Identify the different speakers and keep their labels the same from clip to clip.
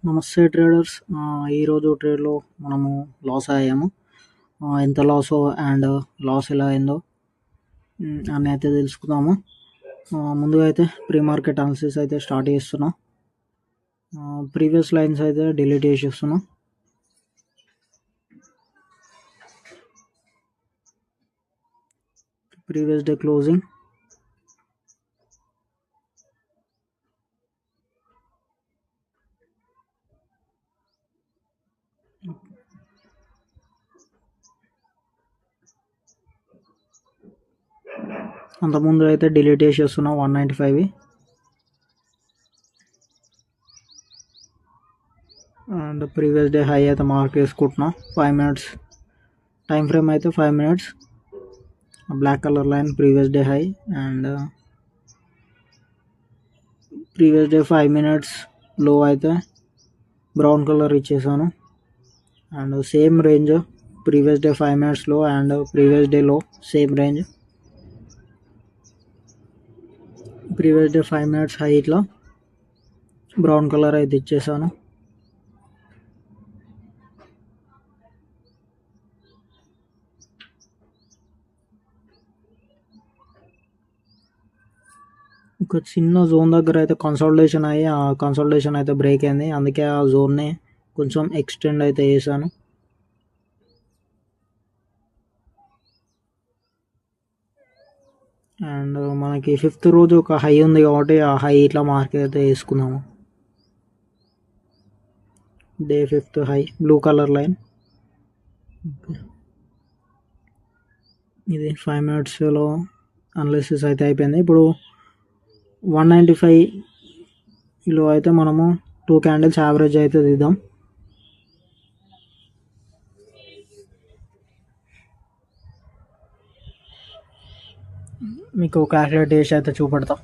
Speaker 1: నమస్తే ట్రేడర్స్. ఈరోజు ట్రేడ్లో మనము లాస్ అయ్యాము. ఎంత లాస్ అండ్ లాస్ ఎలా అయిందో అని అయితే తెలుసుకుందాము. ముందుగా అయితే ప్రీ మార్కెట్ అనాలిసిస్ అయితే స్టార్ట్ చేస్తున్నాం. ప్రీవియస్ లైన్స్ అయితే డిలీట్ చేసేస్తున్నాం. ప్రీవియస్ డే క్లోజింగ్, అంతకుముందు అయితే డిలీట్ చేసేస్తున్నాం 195 అండ్ ప్రీవియస్ డే హై అయితే మార్క్ చేసుకుంటున్నాం. 5 minutes టైం ఫ్రేమ్ అయితే 5 minutes. Black colour line previous day high and previous day 5 minutes లో అయితే బ్రౌన్ కలర్ ఇచ్చేసాను. And same range previous day 5 minutes లో అండ్ ప్రీవియస్ డే లో same range. Previous day 5 minutes high ఇట్లా brown colour అయితే ఇచ్చేసాను. ఒక చిన్న జోన్ దగ్గర అయితే కన్సల్టేషన్ అయ్యి ఆ కన్సల్టేషన్ అయితే బ్రేక్ అయింది. అందుకే ఆ జోన్ని కొంచెం ఎక్స్టెండ్ అయితే చేశాను. అండ్ మనకి 5th రోజు ఒక హై ఉంది కాబట్టి ఆ హై ఇట్లా మార్కెట్ అయితే వేసుకున్నాము. Day 5th high blue colour line. ఇది 5 minutesలో అనాలిసిస్ అయితే అయిపోయింది. ఇప్పుడు 195లో అయితే మనము 2 candles యావరేజ్ అయితే తీద్దాం. మీకు క్యాల్కులేట్ చేసి అయితే చూపెడతాం.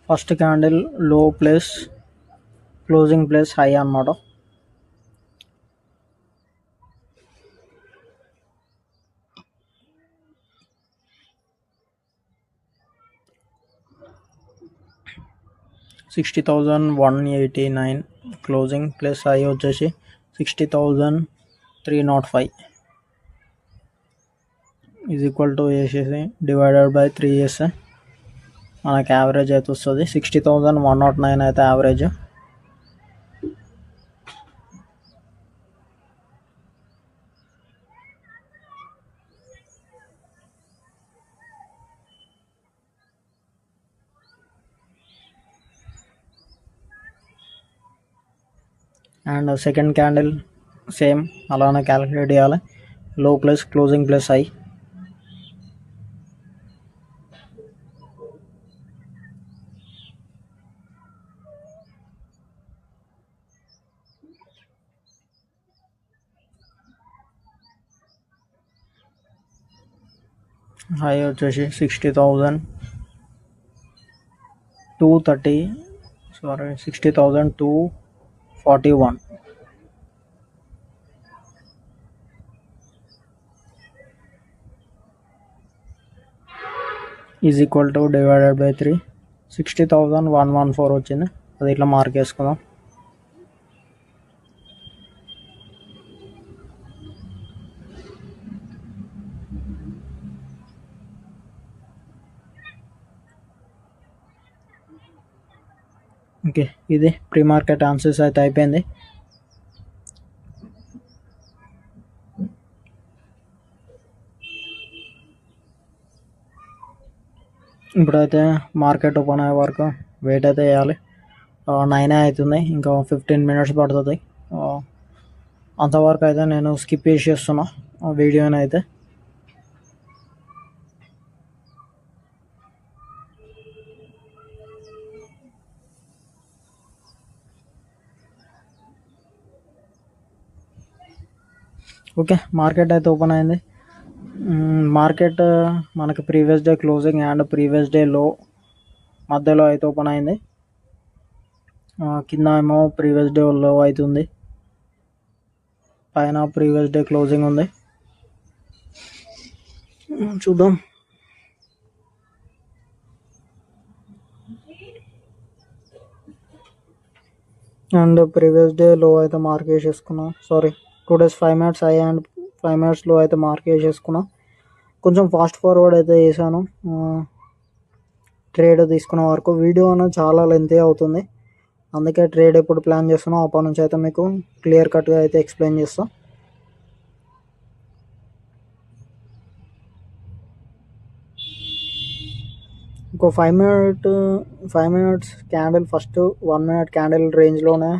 Speaker 1: ఫస్ట్ క్యాండిల్ లో ప్లస్ క్లోజింగ్ ప్లస్ హై అన్నమాట. $60,189 క్లోజింగ్ ప్లస్ హై వచ్చేసి 60,305 ఈజ్ ఈక్వల్ టు వేసేసి డివైడెడ్ బై 3 చేస్తే మనకి యావరేజ్ అయితే వస్తుంది. 60,109 అయితే average. And second candle same అలానే క్యాలిక్యులేట్ చేయాలి. లో plus closing plus high. High వచ్చేసి 60,241 is equal to divided by 3 60,114 వచ్చింది. అది ఇట్లా మార్క్ చేసుకుందాం. ఓకే, ఇది ప్రీ మార్కెట్ అనాలిసిస్ అయితే అయిపోయింది. ఇప్పుడైతే మార్కెట్ ఓపెన్ అయ్యే వరకు వెయిట్ అయితే చేయాలి. 9 అవుతుంది, ఇంకా 15 minutes పడుతుంది. అంతవరకు అయితే నేను స్కిప్ చేసేస్తున్నా వీడియోని అయితే. ఓకే, మార్కెట్ అయితే ఓపెన్ అయింది. మార్కెట్ మనకి previous day closing and previous day లో మధ్యలో అయితే ఓపెన్ అయింది. కింద ఏమో ప్రీవియస్ డే లో అవుతుంది. పైన ప్రీవియస్ డే క్లోజింగ్ ఉంది. చూద్దాం. అండ్ ప్రీవియస్ డే లో అయితే మార్క్ వేసేసుకున్నాం. Sorry, 2 days 5 minutes high and 5 minutes లో అయితే మార్క్ వేసేసుకున్నాం. కొంచెం ఫాస్ట్ ఫార్వర్డ్ అయితే చేశాను ట్రేడ్ తీసుకున్న వరకు. వీడియో అనేది చాలా లెంతీ అవుతుంది, అందుకే ట్రేడ్ ఎప్పుడు ప్లాన్ చేస్తున్నాం అప్పటి నుంచి అయితే మీకు క్లియర్ కట్గా అయితే ఎక్స్ప్లెయిన్ చేస్తాం. ఇంకో 5 minutes candle, first 1 minute candle రేంజ్లోనే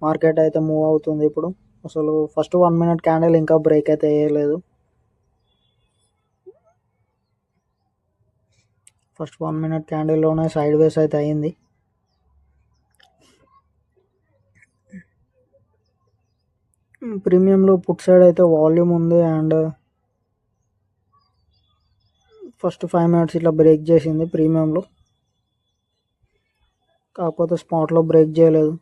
Speaker 1: మార్కెట్ అయితే మూవ్ అవుతుంది ఇప్పుడు. అసలు ఫస్ట్ 1 minute క్యాండిల్ ఇంకా బ్రేక్ అయితే వేయలేదు. ఫస్ట్ 1 minute క్యాండిల్లోనే సైడ్ వేస్ అయితే అయింది. ప్రీమియంలో పుట్ సైడ్ అయితే వాల్యూమ్ ఉంది అండ్ ఫస్ట్ 5 minutes ఇట్లా బ్రేక్ చేసింది ప్రీమియంలో, కాకపోతే స్పాట్లో బ్రేక్ చేయలేదు.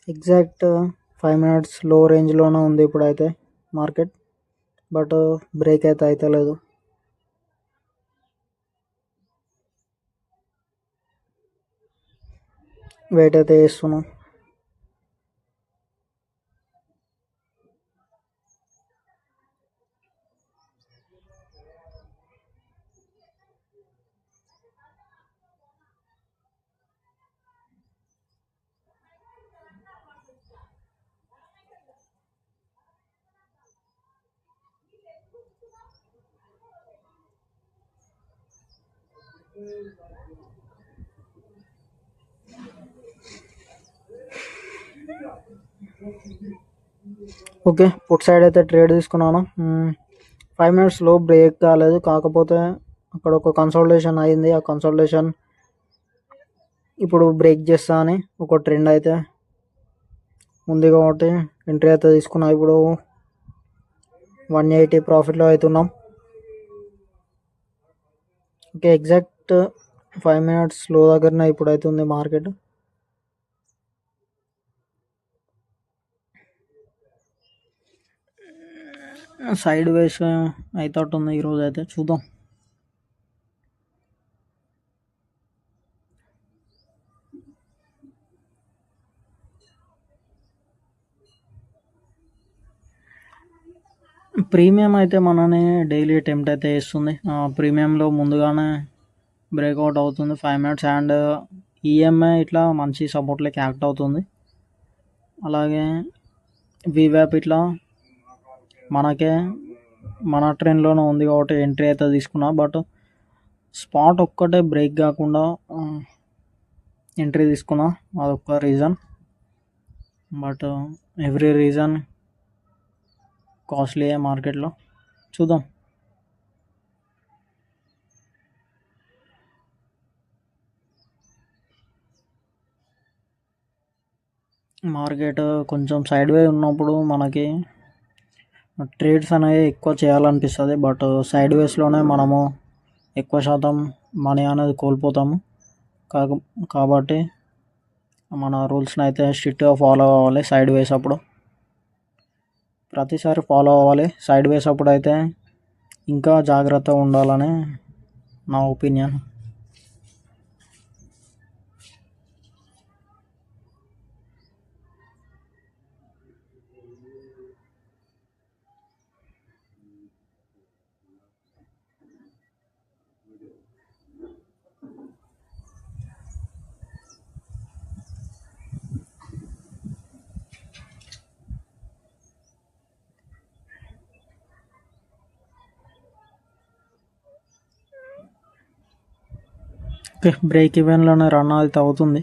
Speaker 1: ఎగ్జాక్ట్ 5 minutes లో రేంజ్లోనే ఉంది ఇప్పుడైతే మార్కెట్, బట్ బ్రేక్ అయితే అవుతలేదు. వెయిట్ అయితే చేస్తున్నాం. ఓకే, పుట్ సైడ్ అయితే ట్రేడ్ తీసుకున్నాను. 5 minutes లో బ్రేక్ కాలేదు, కాకపోతే అక్కడ ఒక కన్సల్టేషన్ అయింది. ఆ కన్సల్టేషన్ ఇప్పుడు బ్రేక్ చేస్తా అని ఒక ట్రెండ్ అయితే ఉంది కాబట్టి ఎంట్రీ అయితే తీసుకున్నా. ఇప్పుడు 180 ప్రాఫిట్లో అవుతున్నాం. ఓకే, ఎగ్జాక్ట్ 5 minutes లో దగ్గరనే ఇప్పుడు అవుతుంది మార్కెట్. సైడ్ వేస్ అవుతుంది ఈరోజు అయితే, చూద్దాం. ప్రీమియం అయితే మనని డైలీ అటెంప్ట్ అయితే చేస్తుంది. ప్రీమియంలో ముందుగానే బ్రేక్అవుట్ అవుతుంది 5 minutes అండ్ ఈఎంఐ ఇట్లా మంచి సపోర్ట్లోకి యాక్ట్ అవుతుంది. అలాగే వివ్యాప్ ఇట్లా మన ట్రెండ్లోనే ఉంది కాబట్టి ఎంట్రీ అయితే తీసుకున్నా. బట్ స్పాట్ ఒక్కటే బ్రేక్ కాకుండా ఎంట్రీ తీసుకున్నా, అదొక్క reason. But every reason costly మార్కెట్లో. చూద్దాం. మార్కెట్ కొంచెం సైడ్ వే ఉన్నప్పుడు మనకి ట్రేడ్స్ అనేవి ఎక్కువ చేయాలనిపిస్తుంది, బట్ సైడ్ వేస్లోనే మనము ఎక్కువ శాతం మనీ అనేది కోల్పోతాము. కాబట్టి మన రూల్స్ని అయితే స్ట్రిక్ట్గా ఫాలో అవ్వాలి. సైడ్ వేస్ అప్పుడు ప్రతిసారి ఫాలో అవ్వాలి. సైడ్ వేస్ అప్పుడు అయితే ఇంకా జాగ్రత్తగా ఉండాలని నా ఒపీనియన్. ఓకే, బ్రేక్ ఈవెన్లోనే రన్ అయితే అవుతుంది.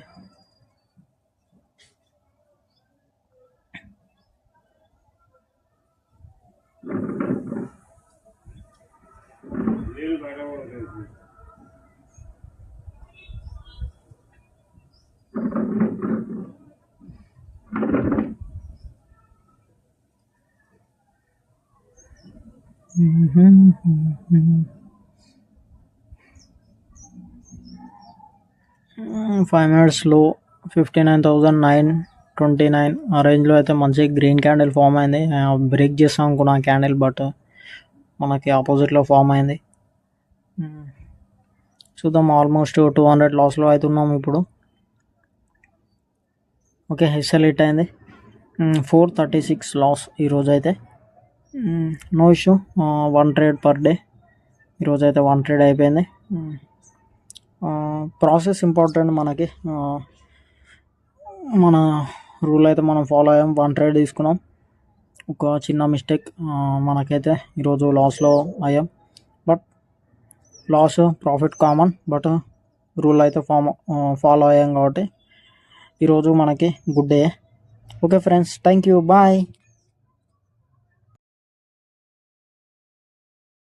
Speaker 1: ఫైవ్ మినిట్స్లో 59,929 ఆ రేంజ్లో అయితే మంచి గ్రీన్ క్యాండిల్ ఫామ్ అయింది. బ్రేక్ చేస్తాం అనుకున్నా క్యాండిల్, బట్ మనకి ఆపోజిట్లో ఫామ్ అయింది. చూద్దాం, ఆల్మోస్ట్ 200 లాస్లో అవుతున్నాం ఇప్పుడు. ఓకే, హెచ్ఎల్ హిట్ అయింది. 436 లాస్ ఈరోజు అయితే. No issue, 1 trade per day. ఈరోజు అయితే 1 ట్రేడ్ అయిపోయింది. ప్రాసెస్ ఇంపార్టెంట్ మనకి. మన రూల్ అయితే మనం ఫాలో అయ్యాం, 1 ట్రేడ్ తీసుకున్నాం. ఒక చిన్న మిస్టేక్, మనకైతే ఈరోజు లాస్లో అయ్యాం. But loss profit common, but rule అయితే ఫాలో అయ్యాం కాబట్టి ఈరోజు మనకి good day. Okay friends, thank you, bye.